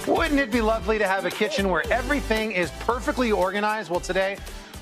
Wouldn't it be lovely to have a kitchen where everything is perfectly organized? Well, today,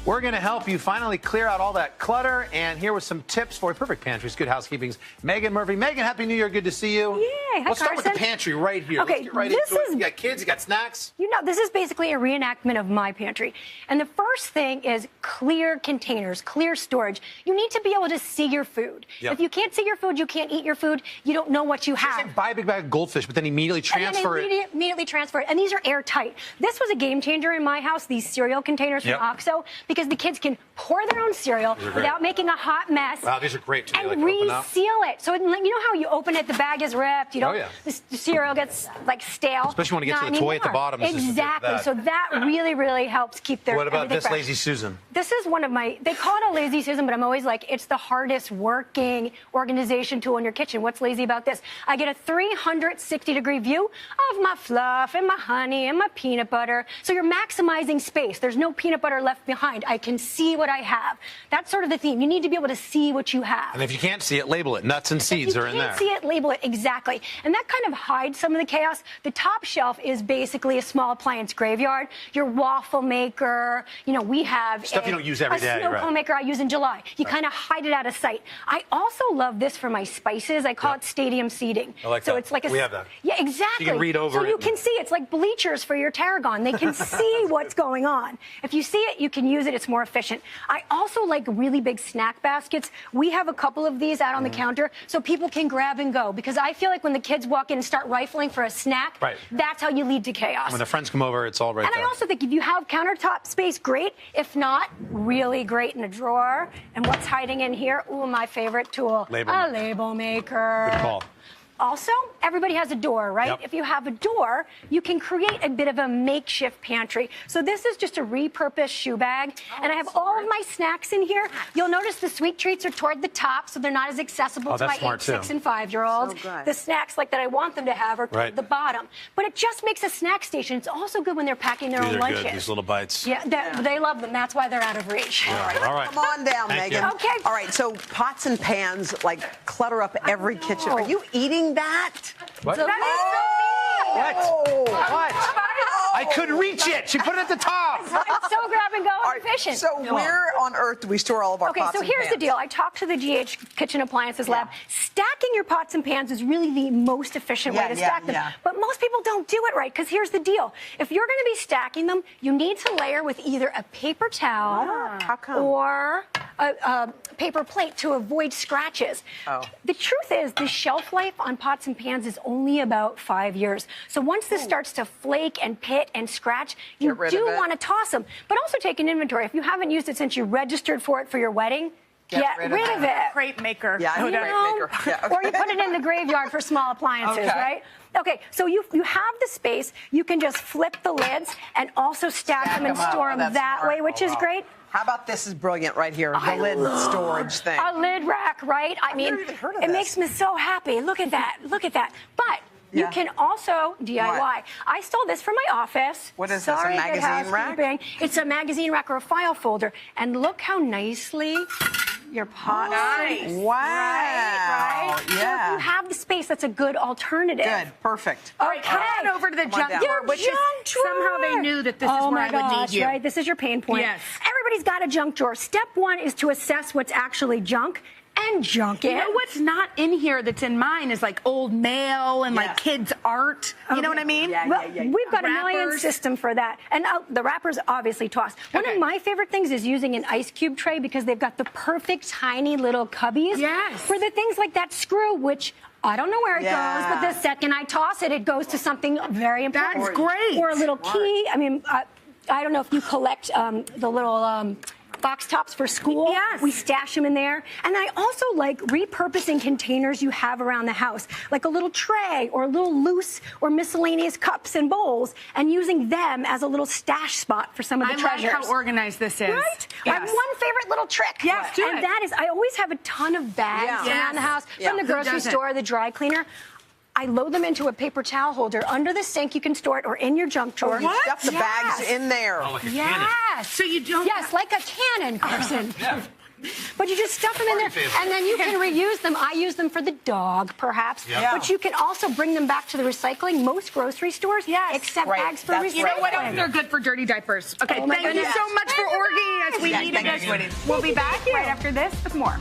we're going to help you finally clear out all that clutter. And here with some tips for perfect pantries, good housekeeping's Megan Murphy. Megan, Happy New Year. Good to see you. Yay. Hi, Let's start with the pantry right here. Okay, Let's get right into it. You got kids, you got snacks. You know, this is basically a reenactment of my pantry. And the first thing is clear containers, clear storage. You need to be able to see your food. Yep. If you can't see your food, you can't eat your food. You don't know what you have. Just like buy a big bag of goldfish, but then immediately transfer it. Immediately transfer it. And these are airtight. This was a game changer in my house, these cereal containers from OXO, because the kids can pour their own cereal without making a hot mess. Wow, these are great too. And reseal it. So you know how you open it, the bag is ripped. You don't. The cereal gets like stale. Especially when you get to the toy at the bottom. Exactly. So that really helps keep their. What about this fresh. Lazy Susan? This is one of my. They call it a Lazy Susan, but I'm always like, it's the hardest working organization tool in your kitchen. What's lazy about this? I get a 360-degree view of my fluff and my honey and my peanut butter. So you're maximizing space. There's no peanut butter left behind. I can see what I have. That's sort of the theme. You need to be able to see what you have. And if you can't see it, label it. Nuts and seeds are in there. If you can't see it, label it. Exactly. And that kind of hides some of the chaos. The top shelf is basically a small appliance graveyard. Your waffle maker. You know, we have stuff you don't use every day. A snow cone maker I use in July. You kind of hide it out of sight. I also love this for my spices. I call it stadium seating. I like so that. it's like we have that. Yeah, exactly. You can read over so it. You can see it's like bleachers for your tarragon. They can see what's going on. If you see it, you can use it. It's more efficient. I also like really big snack baskets. We have a couple of these out on the counter so people can grab and go, because I feel like when the kids walk in and start rifling for a snack, that's how you lead to chaos. When the friends come over, it's all right and there. I also think if you have countertop space, great. If not, really great in a drawer. And what's hiding in here? Ooh, my favorite tool. A label maker. Good call. Also, everybody has a door, right? Yep. If you have a door, you can create a bit of a makeshift pantry. So this is just a repurposed shoe bag. And I have all of my snacks in here. You'll notice the sweet treats are toward the top, so they're not as accessible to my 8, 6, and 5-year-olds. So the snacks like that I want them to have are toward the bottom. But it just makes a snack station. It's also good when they're packing their own lunches. Good, these little bites. Yeah, they love them. That's why they're out of reach. Yeah. All right. Come on down, Megan. Okay. All right, so pots and pans, like, clutter up every kitchen. Are you eating that? What? So that is so What? What? I couldn't reach it. She put it at the top. It's so grab and go and efficient. So where on earth do we store all of our pots and pans? Okay, so here's the deal. I talked to the GH Kitchen Appliances Lab. Stacking your pots and pans is really the most efficient way to stack them. But most people don't do it right, because here's the deal. If you're going to be stacking them, you need to layer with either a paper towel or a paper plate to avoid scratches. The truth is, the shelf life on pots and pans is only about 5 years. So once this starts to flake and pit and scratch, you do want to toss them. But also take an inventory. If you haven't used it since you registered for it for your wedding, get rid of it. Crepe maker. Yeah, Or you put it in the graveyard for small appliances, right? Okay, so you have the space. You can just flip the lids and also stack them and store them that way, which is great. How about this is brilliant right here, the lid storage thing. A lid rack, right? I mean, it makes me so happy. Look at that. Look at that. But you can also DIY. What? I stole this from my office. What is this, a magazine rack? It's a magazine rack or a file folder. And look how nicely your pots. Nice. Wow. Right? Yeah. So if you have the space, that's a good alternative. Good. Perfect. All right, come on over to the junk drawer, which is somehow they knew that this is where I would need you. Right? This is your pain point. Yes. Everybody's got a junk drawer. Step 1 is to assess what's actually junk and junk it. You know what's not in here that's in mine is like old mail and like kids' art. You know what I mean? Well, we've got a million system for that. And the wrappers obviously toss. One of my favorite things is using an ice cube tray, because they've got the perfect tiny little cubbies for the things like that screw, which I don't know where it goes, but the second I toss it, it goes to something very important. That's great. Or a little key. I mean, I don't know if you collect the little box tops for school. Yes. We stash them in there. And I also like repurposing containers you have around the house, like a little tray or a little loose or miscellaneous cups and bowls, and using them as a little stash spot for some of the treasures. I like how organized this is. Right? Yes. I have one favorite little trick. Yes, do and it. that is, I always have a ton of bags around the house from the grocery store, the dry cleaner. I load them into a paper towel holder under the sink. You can store it, or in your junk drawer. You stuff the bags in there. Oh, like a cannon. Yes. So you don't. Yes, like a cannon, Carson. But you just stuff them in there, and then you can reuse them. I use them for the dog, perhaps. But you can also bring them back to the recycling. Most grocery stores accept bags for recycling. You know what else? They're good for dirty diapers. Okay, thank you so much for Orgy. As we need it. We'll be back right after this with more.